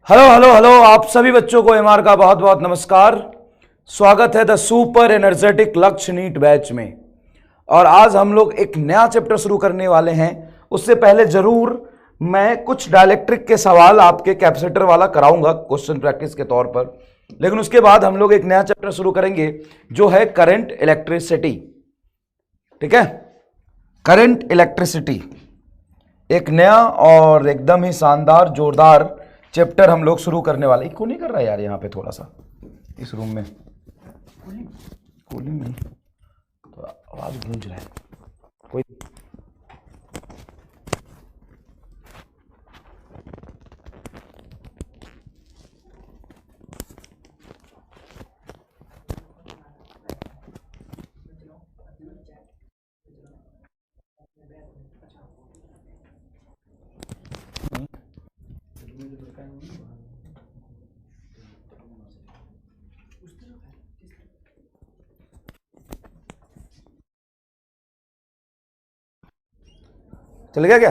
Hello hello hello, आप सभी बच्चों को एमआर का बहुत बहुत नमस्कार। स्वागत है द सुपर एनर्जेटिक लक्ष्य नीट बैच में। और आज हम लोग एक नया चैप्टर शुरू करने वाले हैं। उससे पहले जरूर मैं कुछ डाइलेक्ट्रिक के सवाल आपके कैपेसिटर वाला कराऊंगा क्वेश्चन प्रैक्टिस के तौर पर, लेकिन उसके बाद हम लोग एक नया चैप्टर शुरू करेंगे जो है करंट इलेक्ट्रिसिटी। ठीक है, करंट इलेक्ट्रिसिटी एक नया और एकदम ही शानदार जोरदार चैप्टर हम लोग शुरू करने वाले। इको नहीं कर रहा यार यहाँ पे थोड़ा सा इस रूम में कूलिंग नहीं तो आवाज गूंज रहा है कोई। चल गया क्या?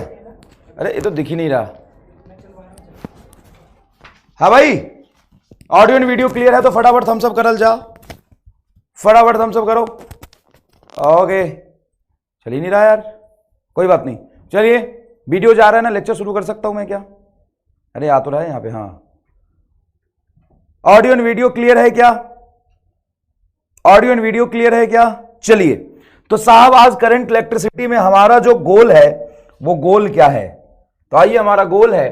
अरे ये तो दिख ही नहीं रहा। हाँ भाई, ऑडियो एंड वीडियो क्लियर है तो फटाफट थम्स अप करल जा, फटाफट थम्स अप करो। ओके, चल ही नहीं रहा यार, कोई बात नहीं। चलिए, वीडियो जा रहा है ना, लेक्चर शुरू कर सकता हूं मैं क्या? अरे आ तो रहा है यहाँ पे। हाँ, ऑडियो एंड वीडियो क्लियर है क्या? ऑडियो एंड वीडियो क्लियर है क्या? चलिए, तो साहब आज करंट इलेक्ट्रिसिटी में हमारा जो गोल है वो गोल क्या है? तो आइए, हमारा गोल है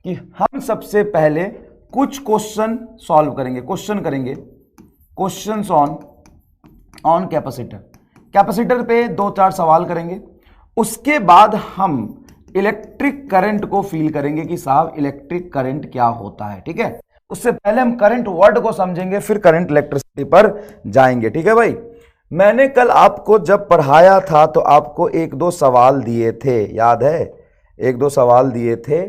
कि हम सबसे पहले कुछ क्वेश्चन सॉल्व करेंगे, क्वेश्चंस ऑन कैपेसिटर। कैपेसिटर पे 2-4 सवाल करेंगे। उसके बाद हम इलेक्ट्रिक करंट को फील करेंगे कि साहब इलेक्ट्रिक करंट क्या होता है। ठीक है, उससे पहले हम करंट वर्ड को समझेंगे, फिर करंट इलेक्ट्रिसिटी पर जाएंगे। ठीक है भाई, मैंने कल आपको जब पढ़ाया था तो आपको 1-2 सवाल दिए थे, याद है? 1-2 सवाल दिए थे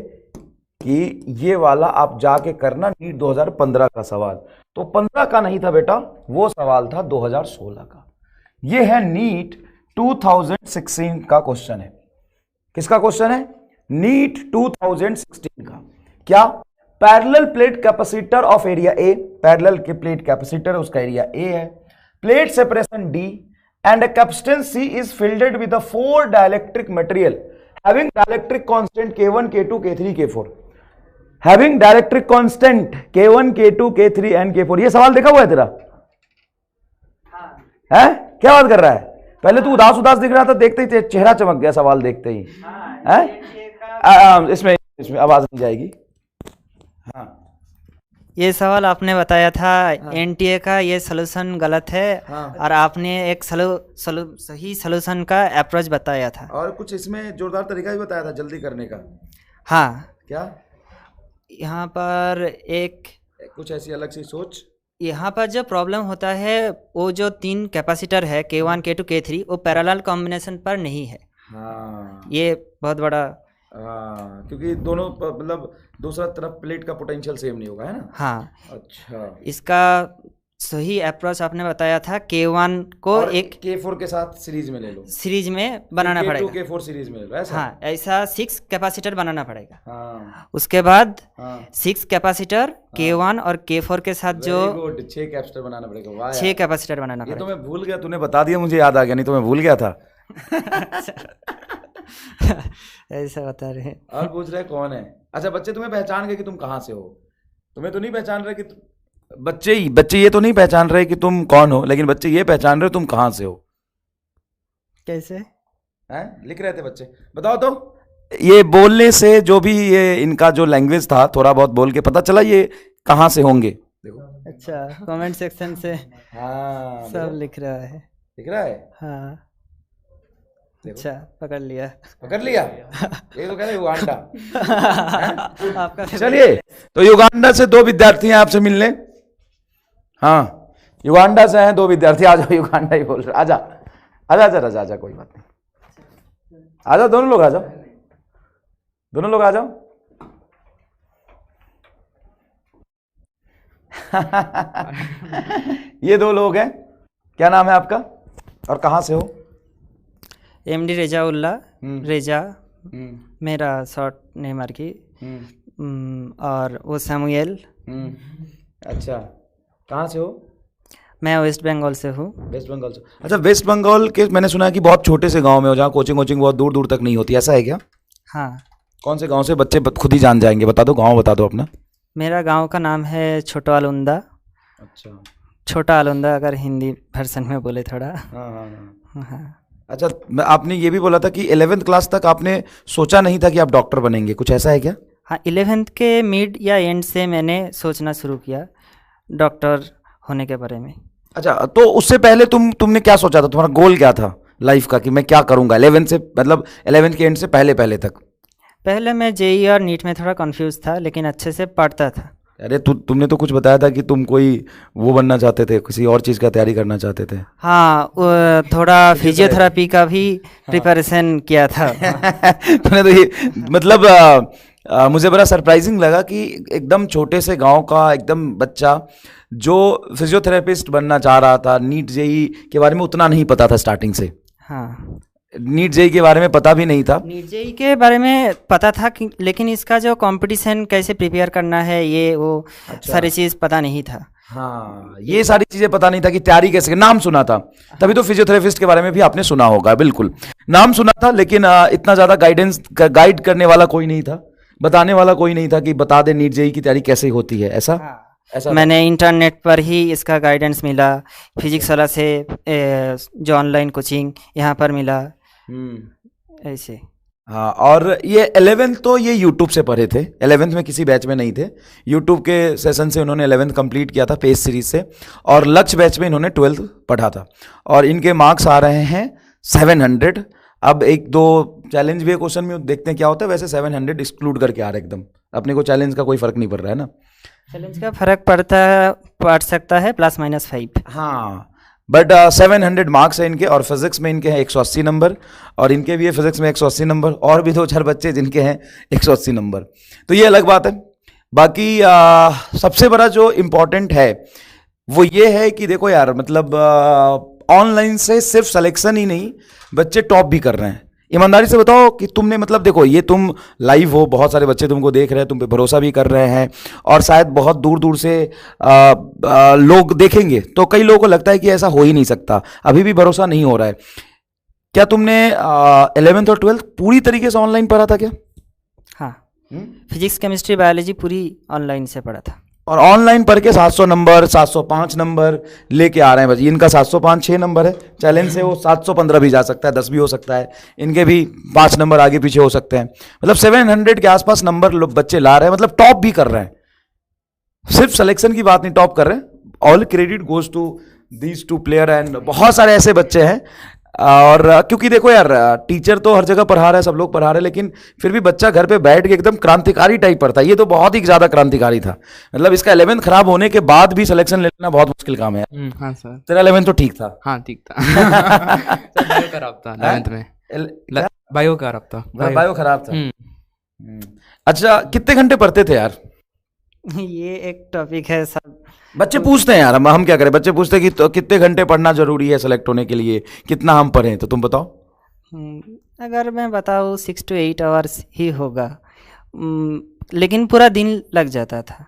कि ये वाला आप जाके करना, नीट 2015 का सवाल। तो 15 का नहीं था बेटा, वो सवाल था 2016 का। ये है नीट 2016 का क्वेश्चन है। किसका क्वेश्चन है? नीट 2016 का। क्या? Parallel plate capacitor of area A, parallel के प्लेट कैपेसिटर उसका एरिया ए है, plate separation D and a capacitance C is filled with a 4 dielectric material having dielectric constant K1, K2, K3, K4, having dielectric constant K1, K2, K3 and K4। ये सवाल देखा हुआ है तेरा? है? क्या बात कर रहा है? पहले तू उदास उदास दिख रहा था, देखते ही चेहरा चमक गया सवाल देखते ही। है? इसमें आवाज नहीं जाएगी। हाँ, ये सवाल आपने बताया था। हाँ। एनटीए का ये सलूशन गलत है। हाँ। और आपने एक सही सलूशन का अप्रोच बताया था। और कुछ इसमें जोरदार तरीका भी बताया था जल्दी करने का। हाँ, क्या? यहाँ पर एक कुछ ऐसी अलग सी सोच। यहाँ पर जो प्रॉब्लम होता है, वो जो 3 कैपेसिटर है K1, K2, K3, वो पैरेलल कॉम्बिनेशन पर नहीं है। हाँ, ये बहुत बड़ा। हाँ, क्योंकि दोनों मतलब दूसरा तरफ प्लेट का पोटेंशियल सेम नहीं होगा, है ना? हाँ, अच्छा, इसका सही अप्रोच आपने बताया था। K1 को और एक K4 के साथ सीरीज में ले लो, सीरीज में बनाना पड़ेगा। K4 सीरीज में ले लो, ऐसा? हाँ, ऐसा 6 कैपेसिटर बनाना पड़ेगा। हाँ, उसके बाद हाँ, 6 कैपेसिटर K1 और K4 के साथ जो 6 कैपेसिटर बनाना पड़ेगा। वाह 6 कैपेसिटर बनाना ये तो पड़ेगा। मैं भूल गया, तूने बता दिया, मुझे याद आ गया, नहीं तो मैं भूल गया था। ऐसा बता रहे हैं। और पूछ रहे कौन है? अच्छा, बच्चे तुम्हें पहचान गए कि तुम कहाँ से हो? तुम्हें तो नहीं पहचान रहे कि बच्चे ये तो नहीं पहचान रहे कि तुम कौन हो, लेकिन बच्चे ये पहचान रहे हो तुम कहाँ से हो। कैसे? हैं? लिख रहे थे बच्चे, बताओ तो। ये बोलने से जो भी ये इनका जो लैंग्वेज था, थोड़ा बहुत बोल के पता चला ये कहाँ से होंगे। देखो, अच्छा, कमेंट सेक्शन से हाँ सब लिख रहा है। लिख रहा है। हाँ, देखो, अच्छा, पकड़ लिया। पकड़ लिया। ये तो कह रहे युगांडा। आपका चलिए, तो युगांडा से 2 विद्यार्थी हैं आपसे मिलने। हाँ, युगांडा से हैं 2 विद्यार्थी। आ जाओ, युगांडा ही बोल रहे। आजा आजा आजा आजा आजा, कोई बात नहीं, आ जाओ, दोनों लोग आ जाओ, दोनों लोग आ जाओ। ये 2 लोग हैं। क्या नाम है आपका और कहाँ से हो? MD रेजाउल्ला। रेजा हम्म, मेरा शॉर्ट नेम की। और वो सैमुअल। अच्छा, कहाँ से हो? मैं वेस्ट बंगाल से हूँ। वेस्ट बंगाल से। अच्छा, वेस्ट बंगाल के मैंने सुना है कि बहुत छोटे से गांव में हो जहाँ कोचिंग वोचिंग बहुत दूर दूर तक नहीं होती, ऐसा है क्या? हाँ। कौन से गांव से? बच्चे खुद ही जान जाएंगे, बता दो, गांव बता दो अपना। मेरा गांव का नाम है छोटा आलुंदा। अच्छा, छोटा आलुंदा अगर हिंदी वर्सन में बोले थोड़ा। हाँ हाँ हाँ। हाँ। अच्छा, आपने ये भी बोला था कि 11th क्लास तक आपने सोचा नहीं था कि आप डॉक्टर बनेंगे, कुछ ऐसा है क्या? हाँ, 11th के मिड या एंड से मैंने सोचना शुरू किया डॉक्टर होने के बारे में। अच्छा, तो उससे पहले तुमने क्या सोचा था? तुम्हारा गोल क्या था लाइफ का कि मैं क्या करूंगा 11th से, मतलब 11th के एंड से पहले पहले तक? पहले मैं जेई और नीट में थोड़ा कंफ्यूज था, लेकिन अच्छे से पढ़ता था। अरे तुमने तो कुछ बताया था कि तुम कोई वो बनना चाहते थे, किसी और चीज़ का तैयारी करना चाहते थे। हाँ, थोड़ा फिजियोथेरेपी का भी प्रिपरेशन किया था। तुमने तो ये मतलब मुझे बड़ा सरप्राइजिंग लगा कि एकदम छोटे से गांव का एकदम बच्चा जो फिजियोथेरेपिस्ट बनना चाह रहा था, नीट जेई के बारे में उतना नहीं पता था स्टार्टिंग से। हाँ, नीट जेई के बारे में पता भी नहीं था। नीट जेई के बारे में पता था कि, लेकिन इसका जो कंपटीशन कैसे प्रिपेयर करना है ये वो सारी चीज़ पता नहीं था। हाँ, ये सारी चीजें पता नहीं था कि तैयारी कैसे, नाम सुना था, तभी तो फिजियोथेरेपिस्ट के बारे में भी आपने सुना होगा, बिल्कुल नाम सुना था, लेकिन इतना ज्यादा गाइड करने वाला कोई नहीं था, बताने वाला कोई नहीं था कि बता दे नीट जेई की तैयारी कैसे होती है, ऐसा। हाँ, ऐसा मैंने इंटरनेट पर ही इसका गाइडेंस मिला, फिजिक्स वाला से जो ऑनलाइन कोचिंग यहाँ पर मिला, ऐसे। हाँ, और ये 11th तो ये यूट्यूब से पढ़े थे, 11th में किसी बैच में नहीं थे, यूट्यूब के सेशन से उन्होंने 11th कंप्लीट किया था पेज सीरीज से, और लक्ष्य बैच में इन्होंने 12th पढ़ा था, और इनके मार्क्स आ रहे हैं 700। अब एक दो चैलेंज भी है क्वेश्चन में, देखते हैं क्या होता है। वैसे 700 एक्सक्लूड करके आ रहे एकदम, अपने को चैलेंज का कोई फर्क नहीं पड़ रहा है ना। चैलेंज का फर्क पड़ सकता है +-5। हाँ, बट 700 मार्क्स है इनके, और फिजिक्स में इनके हैं 180 नंबर, और इनके भी है फिजिक्स में 180 नंबर, और भी 2-4 बच्चे जिनके हैं 180 नंबर, तो ये अलग बात है। बाकी सबसे बड़ा जो इम्पोर्टेंट है वो ये है कि देखो यार, मतलब ऑनलाइन से सिर्फ सिलेक्शन ही नहीं, बच्चे टॉप भी कर रहे हैं। ईमानदारी से बताओ कि तुमने, मतलब देखो ये तुम लाइव हो, बहुत सारे बच्चे तुमको देख रहे हैं, तुम पे भरोसा भी कर रहे हैं, और शायद बहुत दूर दूर से लोग देखेंगे, तो कई लोगों को लगता है कि ऐसा हो ही नहीं सकता, अभी भी भरोसा नहीं हो रहा है। क्या तुमने 11th और 12th पूरी तरीके से ऑनलाइन पढ़ा था क्या? हाँ, फिजिक्स केमिस्ट्री बायोलॉजी पूरी ऑनलाइन से पढ़ा था, और ऑनलाइन पढ़ के 700 नंबर 705 नंबर लेके आ रहे हैं बच्चे। इनका 705-6 नंबर है, चैलेंज से वो 715 भी जा सकता है, 10 भी हो सकता है, इनके भी 5 नंबर आगे पीछे हो सकते हैं, मतलब 700 के आसपास नंबर लोग बच्चे ला रहे हैं, मतलब टॉप भी कर रहे हैं, सिर्फ सिलेक्शन की बात नहीं, टॉप कर रहे हैं। All credit goes to these 2 player, and बहुत सारे ऐसे बच्चे हैं। और क्योंकि देखो यार, टीचर तो हर जगह पढ़ा रहा है, सब लोग पढ़ा रहे हैं, लेकिन फिर भी बच्चा घर पे बैठ के एकदम क्रांतिकारी टाइप पढ़ता है, ये तो बहुत ही ज्यादा क्रांतिकारी था। मतलब इसका 11th खराब होने के बाद भी सिलेक्शन लेना बहुत मुश्किल काम है। हाँ सर। तेरा 11th तो ठीक था? हाँ ठीक था। सर बायो खराब था 11th में। बायो खराब था। बायो खराब था। अच्छा, कितने घंटे पढ़ते थे यार? ये एक टॉपिक है सब बच्चे पूछते हैं यार, हम क्या करें, बच्चे पूछते हैं कि तो कितने घंटे पढ़ना जरूरी है सेलेक्ट होने के लिए, कितना हम पढ़ें, तो तुम बताओ। अगर मैं बताऊँ 6 to 8 आवर्स ही होगा, लेकिन पूरा दिन लग जाता था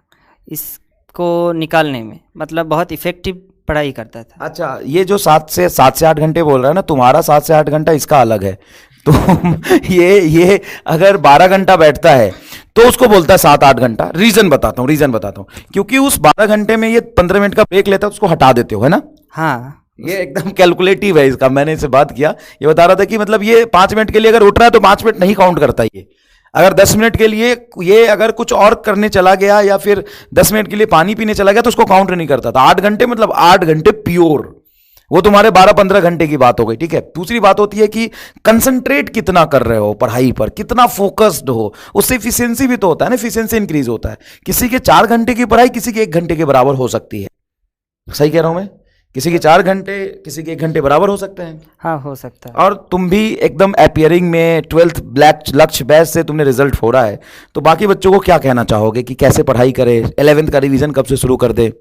इसको निकालने में, मतलब बहुत इफेक्टिव पढ़ाई करता था। अच्छा, ये जो 7 से 8 घंटे बोल रहा है ना, तुम्हारा 7 से 8 घंटा, इसका अलग है। तो ये अगर 12 घंटा बैठता है तो उसको बोलता है 7-8 घंटा। रीजन बताता हूँ, क्योंकि उस 12 घंटे में ये 15 मिनट का ब्रेक लेता है, उसको हटा देते हो, है ना? हाँ, ये एकदम कैलकुलेटिव है इसका, मैंने इससे बात किया, ये बता रहा था कि मतलब ये 5 मिनट के लिए अगर उठ रहा है तो 5 मिनट नहीं काउंट करता ये। अगर 10 मिनट के लिए ये अगर कुछ और करने चला गया, या फिर 10 मिनट के लिए पानी पीने चला गया, तो उसको काउंट नहीं करता था। 8 घंटे मतलब 8 घंटे प्योर, वो तुम्हारे 12-15 घंटे की बात हो गई, ठीक है। दूसरी बात होती है कि कंसंट्रेट कितना कर रहे हो पढ़ाई पर, कितना फोकस्ड हो, उससे इफिशियंसी भी तो होता है ना, इफिशियंसी इंक्रीज होता है। किसी के 4 घंटे की पढ़ाई किसी के 1 घंटे के बराबर हो सकती है, सही कह रहा हूं मैं? किसी के 4 घंटे किसी के 1 घंटे बराबर हो सकते हैं। हाँ, हो सकता है। और तुम भी एकदम अपीयरिंग में 12th ब्लैक लक्ष्य बैच से तुमने रिजल्ट हो रहा है, तो बाकी बच्चों को क्या कहना चाहोगे कि कैसे पढ़ाई करें, 11th का रिवीजन कब से शुरू कर दे?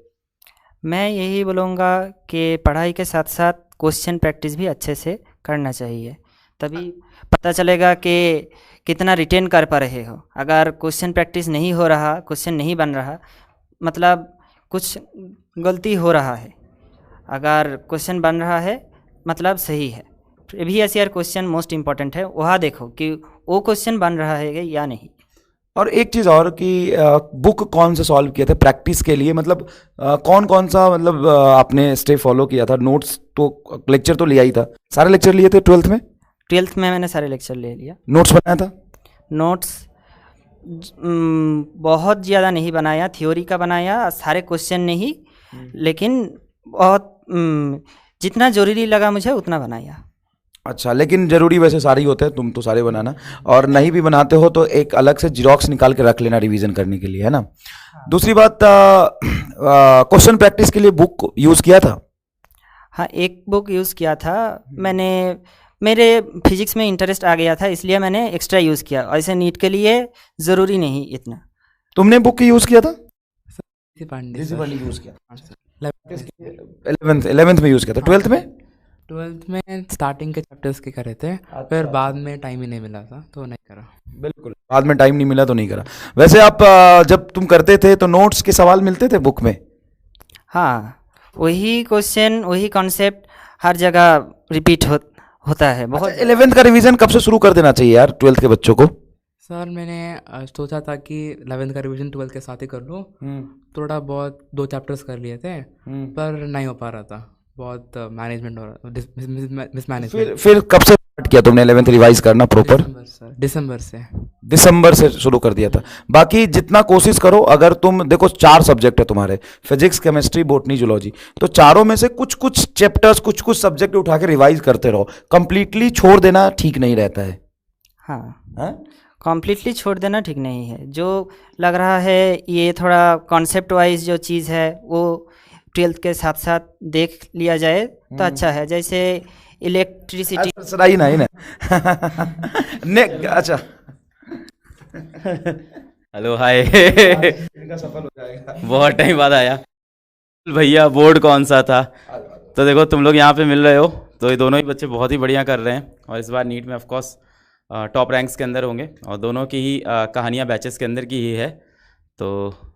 मैं यही बोलूँगा कि पढ़ाई के साथ साथ क्वेश्चन प्रैक्टिस भी अच्छे से करना चाहिए, तभी पता चलेगा कि कितना रिटेन कर पा रहे हो। अगर क्वेश्चन प्रैक्टिस नहीं हो रहा, क्वेश्चन नहीं बन रहा, मतलब कुछ गलती हो रहा है। अगर क्वेश्चन बन रहा है मतलब सही है। Previous year question most important है, वहाँ देखो कि वो क्वेश्चन बन रहा है या नहीं। और एक चीज़ और कि बुक कौन से सॉल्व किए थे प्रैक्टिस के लिए, मतलब कौन कौन सा मतलब आपने स्टेप फॉलो किया था? नोट्स तो लेक्चर तो लिया ही था, सारे लेक्चर लिए थे 12th में? 12th में मैंने सारे लेक्चर ले लिया। नोट्स बनाया था? नोट्स बहुत ज़्यादा नहीं बनाया, थ्योरी का बनाया, सारे क्वेश्चन नहीं, लेकिन बहुत जितना ज़रूरी लगा मुझे उतना बनाया। अच्छा, लेकिन जरूरी वैसे सारे ही होते हैं, तुम तो सारे बनाना, और नहीं भी बनाते हो तो एक अलग से जीरोक्स निकाल के रख लेना रिवीजन करने के लिए, है ना? दूसरी बात, क्वेश्चन प्रैक्टिस के लिए बुक यूज़ किया था? हाँ, एक बुक यूज़ किया था मैंने। मेरे फिजिक्स में इंटरेस्ट आ गया था, इसलिए मैंने एक्स्ट्रा यूज़ किया। ऐसे नीट के लिए ज़रूरी नहीं इतना। तुमने बुक यूज़ किया था? पांडे यूज़ किया? हाँ सर। 11th में यूज़ किया था? 12th में? 12th में स्टार्टिंग के चैप्टर्स के करे थे, फिर बाद में टाइम ही नहीं मिला था तो नहीं करा। बिल्कुल, बाद में टाइम नहीं मिला तो नहीं करा। वैसे आप जब तुम करते थे तो नोट्स के सवाल मिलते थे बुक में? हाँ, वही क्वेश्चन, वही कॉन्सेप्ट हर जगह रिपीट होता है बहुत। 11th का रिवीजन कब से शुरू कर देना चाहिए यार 12th के बच्चों को? सर मैंने सोचा था कि 11th का रिवीजन 12th के साथ ही कर लूँ। थोड़ा बहुत 2 चैप्टर्स कर लिए थे, पर नहीं हो पा रहा था, बहुत मैनेजमेंट हो रहा, मिसमैनेजमेंट। फिर कब से स्टार्ट किया तुमने 11th रिवाइज करना प्रॉपर? दिसंबर से शुरू कर दिया था। बाकी जितना कोशिश करो, अगर तुम देखो 4 सब्जेक्ट है तुम्हारे, फिजिक्स, केमिस्ट्री, बॉटनी, जूलॉजी, तो चारों में से कुछ कुछ चैप्टर्स, कुछ कुछ सब्जेक्ट उठा के रिवाइज करते रहो। कंप्लीटली छोड़ देना ठीक नहीं रहता है। हाँ, कम्प्लीटली छोड़ देना ठीक नहीं है। जो लग रहा है ये थोड़ा कॉन्सेप्ट वाइज जो चीज़ है वो 12th के साथ साथ देख लिया जाए तो अच्छा है। जैसे इलेक्ट्रिसिटी। सराई ना ही ना अच्छा हेलो, हाय। सफल हो जाएगा। बहुत टाइम बाद आया भैया। बोर्ड कौन सा था? तो देखो तुम लोग यहाँ पे मिल रहे हो, तो ये दोनों ही बच्चे बहुत ही बढ़िया कर रहे हैं और इस बार नीट में ऑफकोर्स टॉप रैंक्स के अंदर होंगे और दोनों की ही कहानियाँ बैचेस के अंदर की ही है। तो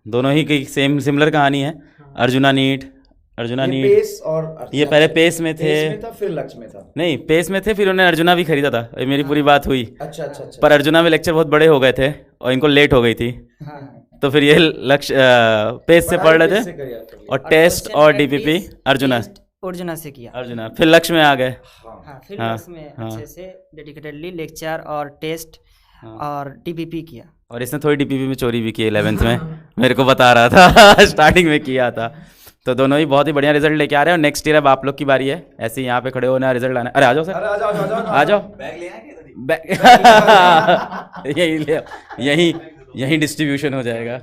दोनों ही की सिमिलर कहानी है। अर्जुना नीट पेस और ये पहले पेस में थे, फिर लक्ष्य में था। नहीं पेस में थे, फिर उन्होंने अर्जुना भी खरीदा था। ये मेरी पूरी बात हुई। अच्छा। पर अर्जुना में लेक्चर बहुत बड़े हो गए थे और इनको लेट हो गई थी, तो फिर ये लक्ष्य पेस से पढ़ रहे थे और टेस्ट और डीपीपी अर्जुना से किया। अर्जुना फिर लक्ष्य में आ गए। फिर लक्ष्य में अच्छे से डेडिकेटेडली लेक्चर और टेस्ट और डीपीपी किया। और इसने थोड़ी डीपीपी में चोरी भी की 11th में, मेरे को बता रहा था स्टार्टिंग में किया था। तो दोनों ही बहुत ही बढ़िया रिजल्ट लेके आ रहे हैं और नेक्स्ट ईयर अब आप लोग की बारी है ऐसे ही यहाँ पे खड़े होना, रिजल्ट आना। अरे आ जाओ सर, आ जाओ। बैग यही डिस्ट्रीब्यूशन हो जाएगा।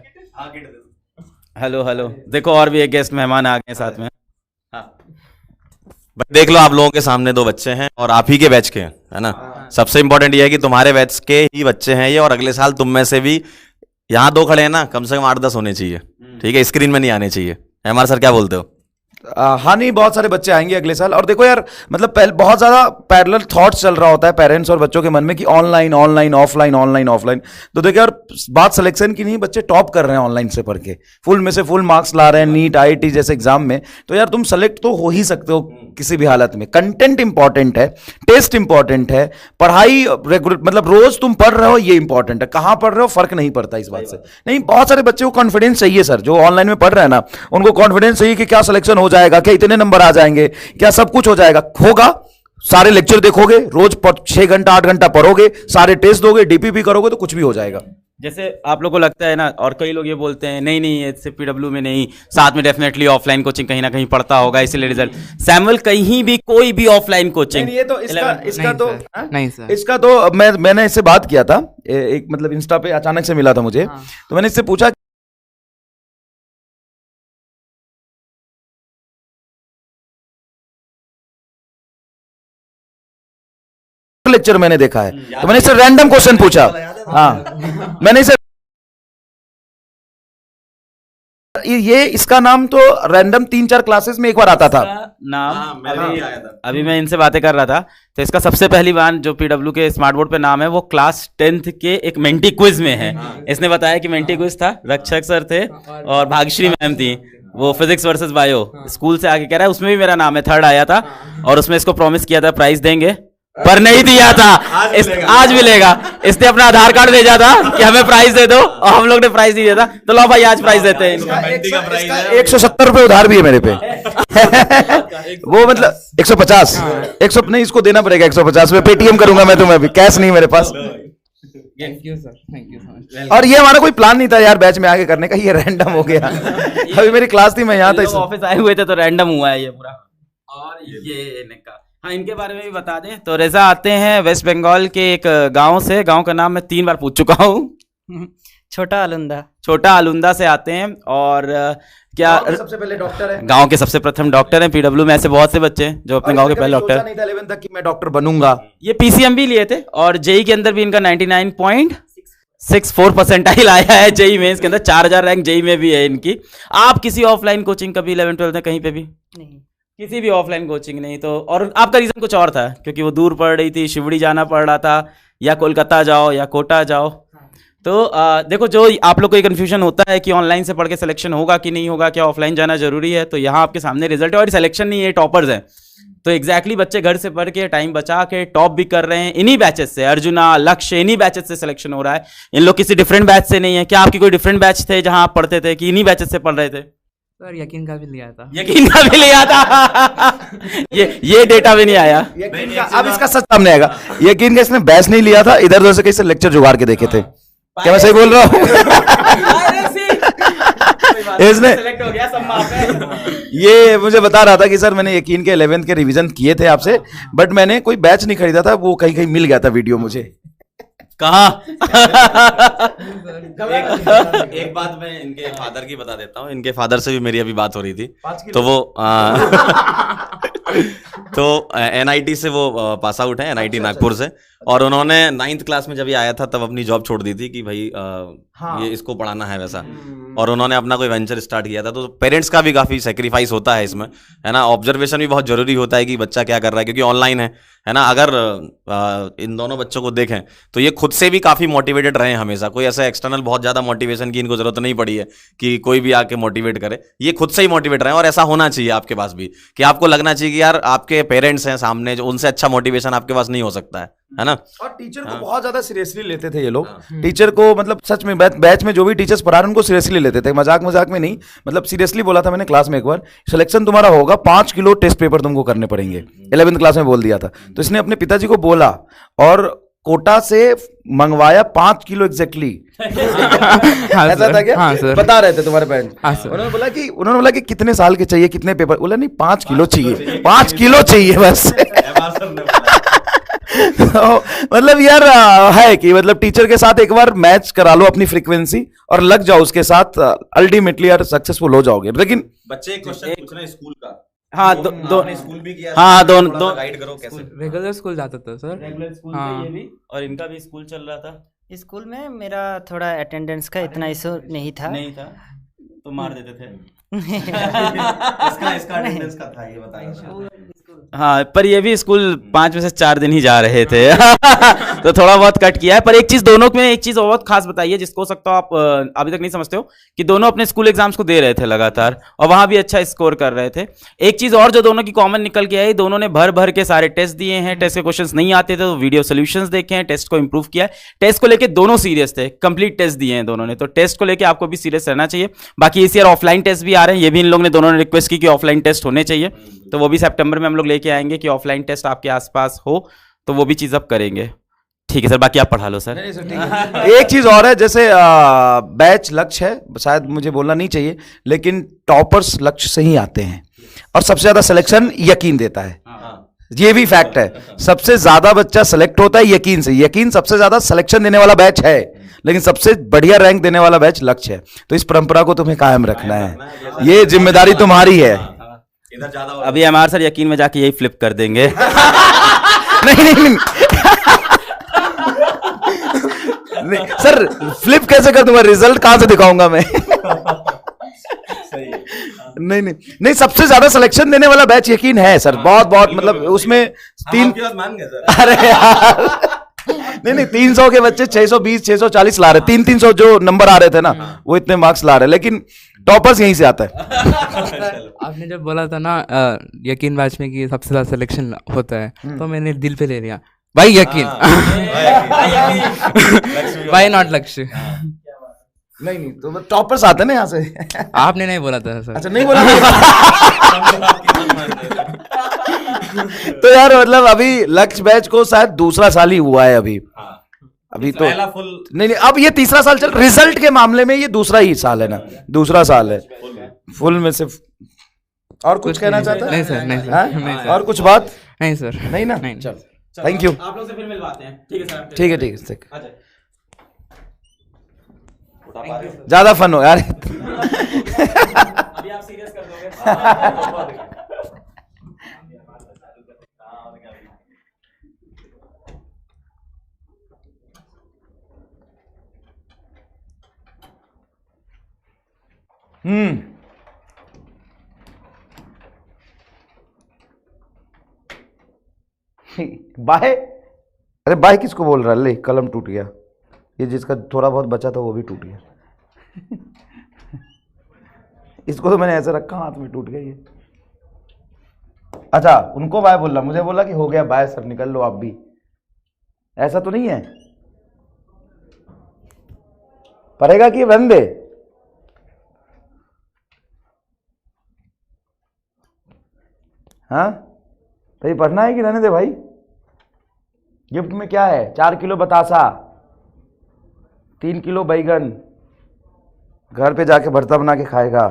हेलो, देखो और भी एक गेस्ट मेहमान आ गए साथ में। देख लो, आप लोगों के सामने 2 बच्चे हैं और आप ही के बैच के हैं, है ना? सबसे इंपॉर्टेंट ये है कि तुम्हारे बैच के ही बच्चे हैं ये, और अगले साल तुम में से भी यहाँ 2 खड़े हैं ना, कम से कम 8-10 होने चाहिए, ठीक है? स्क्रीन में नहीं आने चाहिए। एमआर सर क्या बोलते हो? हाँ, नहीं, बहुत सारे बच्चे आएंगे अगले साल। और देखो यार, मतलब बहुत ज़्यादा पैरेलल थॉट्स चल रहा होता है पेरेंट्स और बच्चों के मन में कि ऑनलाइन ऑफलाइन। तो देखो यार, बात सिलेक्शन की नहीं, बच्चे टॉप कर रहे हैं ऑनलाइन से पढ़ के, फुल में से फुल मार्क्स ला रहे हैं नीट IIT जैसे एग्जाम में। तो यार तुम सेलेक्ट तो हो ही सकते हो किसी भी हालत में। कंटेंट इंपॉर्टेंट है, टेस्ट इंपॉर्टेंट है, पढ़ाई रेगुलर, मतलब रोज तुम पढ़ रहे हो ये इंपॉर्टेंट है। कहाँ पढ़ रहे हो फर्क नहीं पड़ता इस बात से। नहीं, बहुत सारे बच्चे को कॉन्फिडेंस चाहिए सर, जो ऑनलाइन में पढ़ रहे हैं ना, उनको कॉन्फिडेंस चाहिए कि क्या सिलेक्शन हो जाएगा, क्या इतने नंबर आ जाएंगे, क्या सब कुछ हो जाएगा। होगा, सारे लेक्चर देखोगे, रोज 6 घंटा 8 घंटा पढ़ोगे, सारे टेस्ट दोगे, डीपीपी करोगे, तो कुछ भी हो जाएगा। जैसे आप लोग को लगता है ना, और कई लोग ये बोलते हैं नहीं ये सिर्फ PW में नहीं, साथ में डेफिनेटली ऑफलाइन कोचिंग कहीं ना कहीं पढ़ता होगा, इसीलिए रिजल्ट। सैमुअल कहीं भी कोई भी ऑफलाइन कोचिंग, ये तो इसका तो नहीं, मैंने इससे बात किया था एक, मतलब इंस्टा पे अचानक से मिला था मुझे। तो मैंने इससे पूछा लेक्चर मैंने देखा है, तो मैंने इससे रैंडम क्वेश्चन पूछा। हाँ, मैंने इसे ये इसका नाम तो रैंडम 3-4 क्लासेस में एक बार आता था। नाम अभी मैं इनसे बातें कर रहा था, तो इसका सबसे पहली बार जो पीडब्ल्यू के स्मार्ट बोर्ड पे नाम है वो क्लास 10th के एक मेंटी क्विज में है। इसने बताया कि मेंटी क्विज था, रक्षक सर थे और भाग्यश्री मैम थी, वो फिजिक्स वर्सेस बायो स्कूल से आके कह रहा है उसमें भी मेरा नाम है, 3rd आया था और उसमें इसको प्रॉमिस किया था प्राइज देंगे, पर नहीं दिया था। आज मिलेगा। इसने अपना आधार कार्ड भेजा था कि हमें प्राइज दे दो और हम लोग ने प्राइज नहीं दिया था, तो लो भाई आज प्राइज देते हैं। 170 रुपए उधार भी है मेरे पे। वो मतलब 150 100 नहीं, इसको देना पड़ेगा 150 रुपए, पेटीएम करूंगा मैं तुम्हें, अभी कैश नहीं मेरे पास। Thank you sir, thank you so much. और ये हमारा कोई प्लान नहीं था यार बैच में आगे करने का, ये रैंडम हो गया। अभी मेरी क्लास थी, मैं यहाँ था, ऑफिस आए हुए थे तो रैंडम हुआ है ये पूरा। और ये इनका हाँ, इनके बारे में भी बता दें तो रेजा आते हैं वेस्ट बंगाल के एक गांव से, गांव का नाम मैं 3 बार पूछ चुका हूँ, छोटा आलुंदा। छोटा आलुंदा से आते हैं। और क्या सबसे पहले डॉक्टर है, गांव के सबसे प्रथम डॉक्टर हैं। पीडब्ल्यू में ऐसे बहुत से बच्चे हैं जो अपने गांव के पहले डॉक्टर। नहीं था 11th तक कि मैं डॉक्टर बनूंगा। ये पीसीएम भी लिए थे और जेई के अंदर भी इनका 99.64 परसेंटाइल आया है जेई मेंस के अंदर, 4000 रैंक जेई में भी है इनकी। आप किसी ऑफलाइन कोचिंग कभी 11th-12th में कहीं पे भी नहीं, किसी भी ऑफलाइन कोचिंग नहीं? तो और आपका रीजन कुछ और था, क्योंकि वो दूर पड़ रही थी, शिवड़ी जाना पड़ रहा था, या कोलकाता जाओ या कोटा जाओ। तो देखो, जो आप लोग को कन्फ्यूजन होता है कि ऑनलाइन से पढ़ के सिलेक्शन होगा कि नहीं होगा, क्या ऑफलाइन जाना जरूरी है, तो यहाँ आपके सामने रिजल्ट है। और सिलेक्शन नहीं है, टॉपर्स हैं। तो एग्जैक्टली बच्चे घर से पढ़ के टाइम बचा के टॉप भी कर रहे हैं इन्हीं बैचेस से। अर्जुना, लक्ष्य, इन्हीं बैचेस से सिलेक्शन हो रहा है। इन लोग किसी डिफरेंट बैच से नहीं है। क्या आपकी कोई डिफरेंट बैच थे जहां आप पढ़ते थे कि इन्हीं बैचेस से पढ़ रहे थे? सर यकीन का भी लिया था, यकीन का भी लिया था। ये डेटा भी नहीं आया। यकीन का अब इसका सच सामने आएगा। यकीन का इसने बैच नहीं लिया था, इधर उधर से कहीं से लेक्चर जुगाड़ के देखे थे। क्या मैं सही बोल रहा हूँ? इसने सेलेक्ट हो गया, सब माफ है। ये मुझे बता रहा था कि सर मैंने यकीन के 11th के रिवीजन किए थे आपसे, बट मैंने कोई बैच नहीं खरीदा था, वो कहीं कहीं मिल गया था वीडियो मुझे। कहाँ? एक बात मैं इनके फादर की बता देता हूँ। इनके फादर से भी मेरी अभी बात हो रही थी, तो वो तो एनआईटी से वो पास आउट है, एनआईटी नागपुर से। और उन्होंने 9th क्लास में जब ये आया था तब अपनी जॉब छोड़ दी थी कि भाई ये इसको पढ़ाना है वैसा। और उन्होंने अपना कोई वेंचर स्टार्ट किया था। तो पेरेंट्स का भी काफ़ी सेक्रीफाइस होता है इसमें, है ना। ऑब्जर्वेशन भी बहुत जरूरी होता है कि बच्चा क्या कर रहा है, क्योंकि ऑनलाइन है ना। अगर इन दोनों बच्चों को देखें तो ये खुद से भी काफ़ी मोटिवेटेड रहे हमेशा। कोई ऐसा एक्सटर्नल बहुत ज़्यादा मोटिवेशन की इनको जरूरत नहीं पड़ी है कि कोई भी आके मोटिवेट करे। ये खुद से ही मोटिवेट रहे, और ऐसा होना चाहिए आपके पास भी, कि आपको लगना चाहिए कि यार आपके पेरेंट्स हैं सामने, जो उनसे अच्छा मोटिवेशन आपके पास नहीं हो सकता है ना। और टीचर को बहुत ज्यादा सीरियसली लेते थे ये लोग। टीचर को मतलब सच में बैच में जो भी टीचर्स पढ़ा रहे उनको सीरियसली लेते थे, मजाक मजाक में नहीं। मतलब सीरियसली बोला था मैंने क्लास में एक बार, सिलेक्शन तुम्हारा होगा, 5 किलो टेस्ट पेपर तुमको करने पड़ेंगे। 11th क्लास में बोल दिया था। तो इसने अपने पिताजी को बोला और कोटा से मंगवाया 5 किलो एग्जैक्टली। ऐसा था क्या? हाँ सर, बता रहे थे तुम्हारे पेरेंट्स। हाँ सर। उन्होंने बोला कि कितने साल के चाहिए, कितने पेपर? बोला नहीं 5 किलो चाहिए, 5 किलो चाहिए बस। तो मतलब यार है कि मतलब टीचर के साथ एक बार मैच करा लो अपनी फ्रीक्वेंसी और लग जाओ उसके साथ, अल्टीमेटली यार सक्सेसफुल हो जाओगे। लेकिन बच्चे एक क्वेश्चन पूछ रहे हैं स्कूल का। हाँ, आपने स्कूल भी किया? हाँ, दोनों गाइड करो कैसे। रेगुलर स्कूल जाता था सर। रेगुलर स्कूल हाँ। ये भी, और इनका भी स्कूल चल रहा था। स्कूल में मेरा थोड़ा अटेंडेंस का इतना इशू नहीं था। नहीं था तो मार देते थे। इसका अटेंडेंस का था, ये बताइए। हाँ, पर ये भी स्कूल 5 में से 4 दिन ही जा रहे थे। तो थोड़ा बहुत कट किया है। पर एक चीज दोनों में एक चीज और बहुत खास बताइए, जिसको हो सकता हो आप अभी तक नहीं समझते हो, कि दोनों अपने स्कूल एग्जाम्स को दे रहे थे लगातार और वहां भी अच्छा स्कोर कर रहे थे। एक चीज और जो दोनों की कॉमन निकल के आई, दोनों ने भर भर के सारे टेस्ट दिए हैं। टेस्ट के क्वेश्चंस नहीं आते थे तो वीडियो सोल्यूशंस देखे हैं, टेस्ट को इंप्रूव किया है। टेस्ट को लेके दोनों सीरियस थे, कंप्लीट टेस्ट दिए हैं दोनों ने। तो टेस्ट को लेके आपको भी सीरियस रहना चाहिए। बाकी इस ईयर ऑफलाइन टेस्ट भी आ रहे हैं, ये भी इन लोगों ने दोनों ने रिक्वेस्ट की कि ऑफलाइन टेस्ट होने चाहिए। तो वो भी सितंबर में हम लोग लेके आएंगे कि ऑफलाइन टेस्ट आपके आसपास हो, तो वो भी चीज अब करेंगे। ठीक है सर, बाकी आप पढ़ा लो सर। एक चीज और है, जैसे बैच लक्ष्य है, शायद मुझे बोलना नहीं चाहिए, लेकिन टॉपर्स लक्ष्य से ही आते हैं और सबसे ज्यादा सिलेक्शन यकीन देता है। ये भी फैक्ट है, सबसे ज्यादा बच्चा सेलेक्ट होता है यकीन से। यकीन सबसे ज्यादा सिलेक्शन देने वाला बैच है, लेकिन सबसे बढ़िया रैंक देने वाला बैच लक्ष्य है। तो इस परंपरा को तुम्हें कायम रखना है, ये जिम्मेदारी तुम्हारी है। इधर ज्यादा अभी हमारे सर यकीन में जाके यही फ्लिप कर देंगे। नहीं सर, फ्लिप कैसे कर दूंगा? रिजल्ट कहां से दिखाऊंगा मैं? नहीं नहीं नहीं, सबसे ज्यादा सिलेक्शन देने वाला बैच यकीन है सर, बहुत बहुत मतलब उसमें तीन, मान गए सर। अरे यार नहीं नहीं, 300 के बच्चे 620 640 ला रहे, 300 जो नंबर आ रहे थे ना वो इतने मार्क्स ला रहे, लेकिन टॉपर्स यहीं से आता है। आपने जब बोला था ना यकीन बैच में कि सबसे ज्यादा सिलेक्शन होता है, तो मैंने दिल पे ले लिया भाई यकीन। भाई नॉट लक्ष्य। नहीं नहीं, तो टॉपर्स आते हैं ना यहाँ से। आपने नहीं बोला था सर। अच्छा नहीं बोला तो यार मतलब अभी लक्ष्य बैच को शायद दूसरा साल ही हुआ है अभी, अभी तो नहीं नहीं, अब ये तीसरा साल चल, रिजल्ट के मामले में ये दूसरा ही साल है ना, दूसरा साल है फुल में। सिर्फ और कुछ कहना चाहता है? नहीं सर, नहीं सर, हाँ? नहीं सर। और कुछ बात नहीं सर, नहीं ना? नहीं। चलो थैंक यू, आप लोग से फिर मिलवाते हैं, ठीक है सर। ठीक है ठीक है ठीक। अच्छा ज्यादा फन हो यार। अभी आप सीरियस कर दोगे। बाहे, अरे बाहे किसको बोल रहा है? ले कलम टूट गया, ये जिसका थोड़ा बहुत बचा था वो भी टूट गया। इसको तो मैंने ऐसे रखा हाथ में, टूट गया ये। अच्छा उनको बाय बोल रहा, मुझे बोला कि हो गया बाय सर, निकल लो आप भी, ऐसा तो नहीं है? पढ़ेगा कि बंद दे? हाँ भाई पढ़ना है कि रहने दे भाई? गिफ्ट में क्या है? 4 किलो बतासा, 3 किलो बैगन, घर पे जाके भरता बना के खाएगा।